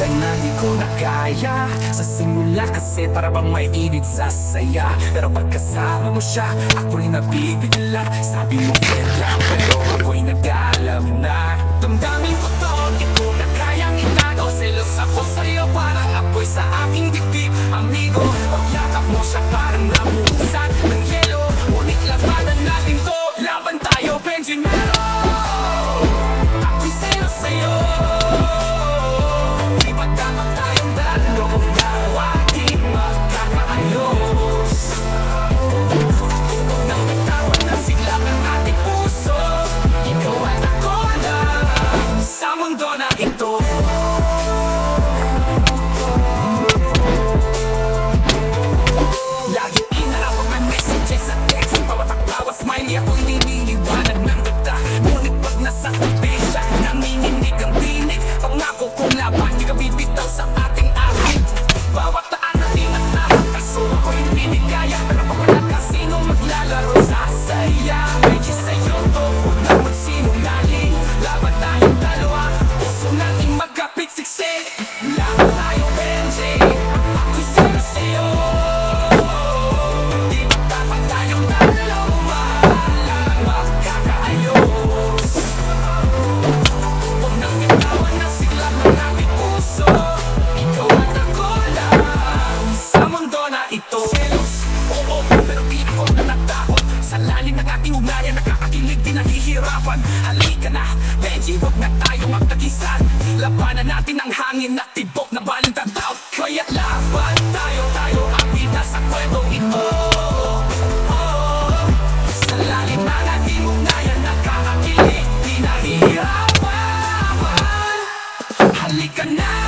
Minsan na di ko na kaya sa simula kasi para bang may init sa saya. Pero pagkasama mo siya, ako'y nabibigla. Sabi mo friend lang, pero ako'y nag-alam na. Damdamin ko to, di ko na kayang itagaw. Selos ako sa'yo, parang ako'y sa aking dibdib. Amigo, pagyakap mo siya parang nabuhusan ng yelo. Ngunit labanan natin to, laban tayo, Benjimero. Ako'y selos sa'yo. Halika na, Benji, huwag na tayo magtagisan. Labanan natin ang hangin at tibok na balang tataw. Kaya't laban tayo, tayo ang bida sa kwentong ito. Sa lalim ng ating ugnayan, nakakakilig, di nahihirapan. Halika na.